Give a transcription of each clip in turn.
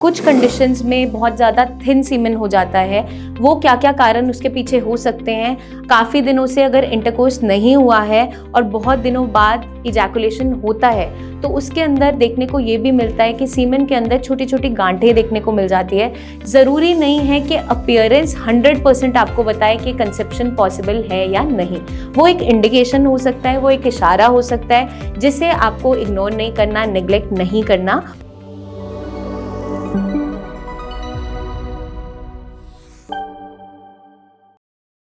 कुछ कंडीशंस में बहुत ज़्यादा थिन सीमेन हो जाता है। वो क्या क्या कारण उसके पीछे हो सकते हैं? काफ़ी दिनों से अगर इंटरकोर्स नहीं हुआ है और बहुत दिनों बाद इजैकुलेशन होता है तो उसके अंदर देखने को ये भी मिलता है कि सीमेन के अंदर छोटी छोटी गांठें देखने को मिल जाती है। ज़रूरी नहीं है कि अपीयरेंस 100% आपको बताए कि कंसेप्शन पॉसिबल है या नहीं। वो एक इंडिकेशन हो सकता है, वो एक इशारा हो सकता है जिसे आपको इग्नोर नहीं करना, नेग्लेक्ट नहीं करना।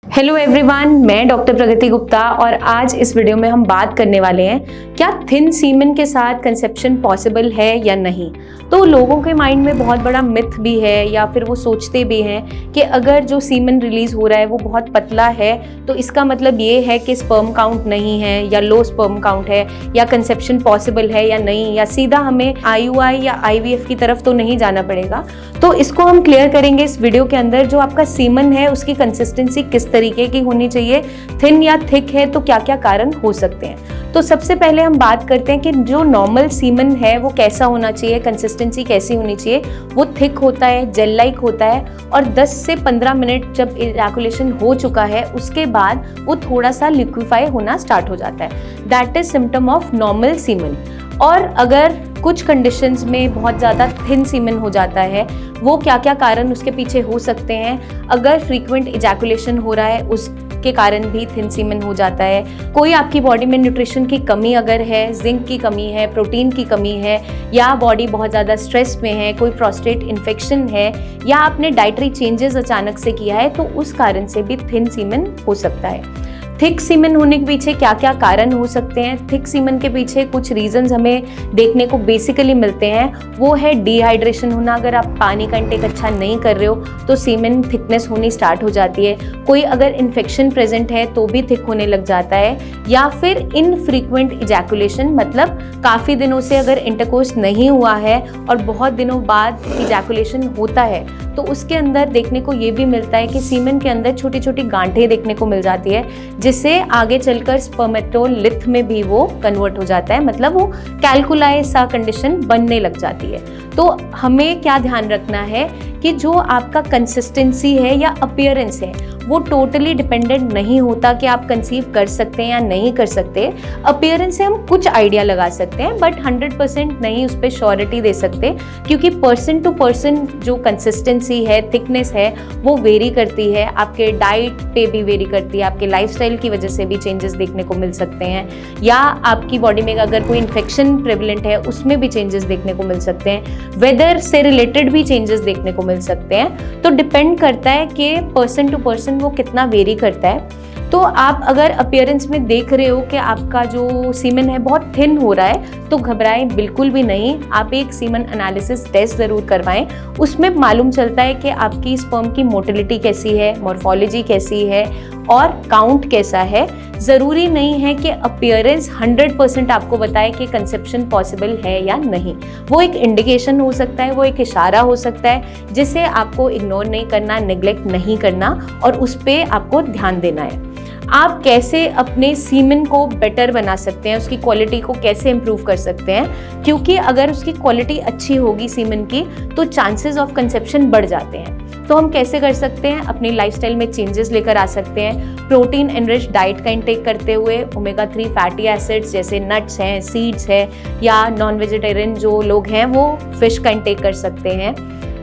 हेलो एवरीवन, मैं डॉक्टर प्रगति गुप्ता और आज इस वीडियो में हम बात करने वाले हैं क्या थिन सीमेन के साथ कंसेप्शन पॉसिबल है या नहीं। तो लोगों के माइंड में बहुत बड़ा मिथ भी है या फिर वो सोचते भी हैं कि अगर जो सीमेन रिलीज हो रहा है वो बहुत पतला है तो इसका मतलब ये है कि स्पर्म काउंट नहीं है या लो स्पर्म काउंट है या कंसेप्शन पॉसिबल है या नहीं, या सीधा हमें IUI या IVF की तरफ तो नहीं जाना पड़ेगा। तो इसको हम क्लियर करेंगे इस वीडियो के अंदर। जो आपका सीमेन है उसकी कंसिस्टेंसी किस तरीके की होनी चाहिए, थिन या थिक है तो क्या क्या कारण हो सकते हैं। तो सबसे पहले हम बात करते हैं कि जो नॉर्मल सीमेन है वो कैसा होना चाहिए, कंसिस्टेंसी कैसी होनी चाहिए। वो थिक होता है, जेल लाइक होता है और 10 से 15 मिनट जब इजैकुलेशन हो चुका है उसके बाद वो थोड़ा सा लिक्विफाई होना स्टार्ट हो जाता है। That is symptom of normal semen. और अगर कुछ कंडीशंस में बहुत ज़्यादा थिन सीमेन हो जाता है, वो क्या क्या कारण उसके पीछे हो सकते हैं। अगर फ्रीक्वेंट इजैकुलेशन हो रहा है उसके कारण भी थिन सीमेन हो जाता है। कोई आपकी बॉडी में न्यूट्रिशन की कमी अगर है, जिंक की कमी है, प्रोटीन की कमी है, या बॉडी बहुत ज़्यादा स्ट्रेस में है, कोई प्रोस्टेट इन्फेक्शन है, या आपने डाइटरी चेंजेस अचानक से किया है तो उस कारण से भी थिन सीमेन हो सकता है। थिक सीमेन होने के पीछे क्या क्या कारण हो सकते हैं? थिक सीमेन के पीछे कुछ रीजंस हमें देखने को बेसिकली मिलते हैं। वो है डिहाइड्रेशन होना। अगर आप पानी का इंटेक अच्छा नहीं कर रहे हो तो सीमेन थिकनेस होनी स्टार्ट हो जाती है। कोई अगर इन्फेक्शन प्रेजेंट है तो भी थिक होने लग जाता है। या फिर इनफ्रीक्वेंट इजैकुलेशन, मतलब काफ़ी दिनों से अगर इंटरकोर्स नहीं हुआ है और बहुत दिनों बाद इजैकुलेशन होता है तो उसके अंदर देखने को ये भी मिलता है कि सीमेन के अंदर छोटी छोटी गांठें देखने को मिल जाती है जिससे आगे चलकर स्पर्मेटोलिथ में भी वो कन्वर्ट हो जाता है, मतलब वो कैल्कुलाई सा कंडीशन बनने लग जाती है। तो हमें क्या ध्यान रखना है कि जो आपका कंसिस्टेंसी है या अपीयरेंस है वो टोटली डिपेंडेंट नहीं होता कि आप कंसीव कर सकते हैं या नहीं कर सकते। अपीयरेंस से हम कुछ आइडिया लगा सकते हैं बट 100% नहीं उस पर श्योरिटी दे सकते, क्योंकि पर्सन टू पर्सन जो कंसिस्टेंसी है, थिकनेस है, वो वेरी करती है। आपके डाइट पे भी वेरी करती है, आपके लाइफस्टाइल की वजह से भी चेंजेस देखने को मिल सकते हैं, या आपकी बॉडी में अगर कोई इन्फेक्शन प्रेवलेंट है उसमें भी चेंजेस देखने को मिल सकते हैं। वेदर से रिलेटेड भी चेंजेस देखने को मिल सकते हैं। तो डिपेंड करता है कि पर्सन टू पर्सन वो कितना वेरी करता है। तो आप अगर अपीयरेंस में देख रहे हो कि आपका जो सीमेन है बहुत थिन हो रहा है तो घबराएं बिल्कुल भी नहीं। आप एक सीमेन एनालिसिस टेस्ट ज़रूर करवाएं। उसमें मालूम चलता है कि आपकी स्पर्म की मोटिलिटी कैसी है, मॉर्फोलॉजी कैसी है और काउंट कैसा है। ज़रूरी नहीं है कि अपीयरेंस 100% आपको बताए कि कंसेप्शन पॉसिबल है या नहीं। वो एक इंडिकेशन हो सकता है, वो एक इशारा हो सकता है जिसे आपको इग्नोर नहीं करना, नेग्लेक्ट नहीं करना और उस पर आपको ध्यान देना है। आप कैसे अपने सीमेन को बेटर बना सकते हैं, उसकी क्वालिटी को कैसे इम्प्रूव कर सकते हैं, क्योंकि अगर उसकी क्वालिटी अच्छी होगी सीमेन की तो चांसेस ऑफ कंसेप्शन बढ़ जाते हैं। तो हम कैसे कर सकते हैं? अपनी लाइफस्टाइल में चेंजेस लेकर आ सकते हैं। प्रोटीन एनरिच्ड डाइट का इंटेक करते हुए ओमेगा 3 फैटी एसिड्स जैसे नट्स हैं, सीड्स हैं, या नॉन वेजिटेरियन जो लोग हैं वो फिश का इंटेक कर सकते हैं।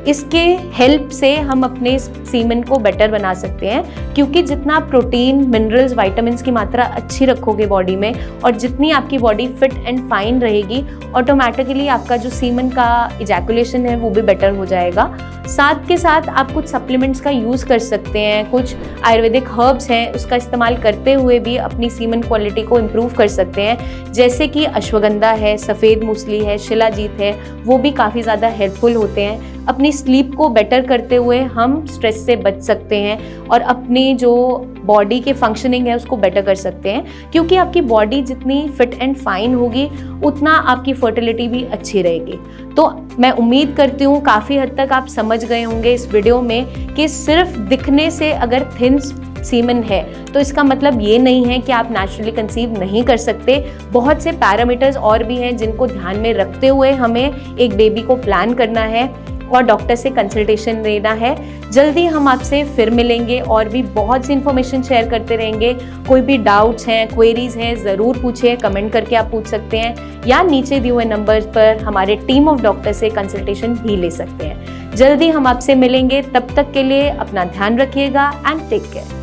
इसके हेल्प से हम अपने सीमेन को बेटर बना सकते हैं, क्योंकि जितना प्रोटीन, मिनरल्स, विटामिन्स की मात्रा अच्छी रखोगे बॉडी में और जितनी आपकी बॉडी फिट एंड फाइन रहेगी, ऑटोमेटिकली आपका जो सीमेन का इजैकुलेशन है वो भी बेटर हो जाएगा। साथ के साथ आप कुछ सप्लीमेंट्स का यूज़ कर सकते हैं, कुछ आयुर्वेदिक हर्ब्स हैं उसका इस्तेमाल करते हुए भी अपनी सीमेन क्वालिटी को इम्प्रूव कर सकते हैं, जैसे कि अश्वगंधा है, सफ़ेद मूसली है, शिलाजीत है, वो भी काफ़ी ज़्यादा हेल्पफुल होते हैं। अपनी स्लीप को बेटर करते हुए हम स्ट्रेस से बच सकते हैं और अपनी जो बॉडी के फंक्शनिंग है उसको बेटर कर सकते हैं, क्योंकि आपकी बॉडी जितनी फिट एंड फाइन होगी उतना आपकी फर्टिलिटी भी अच्छी रहेगी। तो मैं उम्मीद करती हूँ काफ़ी हद तक आप समझ गए होंगे इस वीडियो में कि सिर्फ दिखने से अगर थिन सीमेन है तो इसका मतलब ये नहीं है कि आप नेचुरली कंसीव नहीं कर सकते। बहुत से पैरामीटर्स और भी हैं जिनको ध्यान में रखते हुए हमें एक बेबी को प्लान करना है। और डॉक्टर से कंसल्टेशन लेना है। जल्दी हम आपसे फिर मिलेंगे और भी बहुत सी इन्फॉर्मेशन शेयर करते रहेंगे। कोई भी डाउट्स हैं, क्वेरीज हैं, ज़रूर पूछिए, कमेंट करके आप पूछ सकते हैं या नीचे दिए हुए नंबर पर हमारे टीम ऑफ डॉक्टर से कंसल्टेशन भी ले सकते हैं। जल्दी हम आपसे मिलेंगे, तब तक के लिए अपना ध्यान रखिएगा एंड टेक केयर।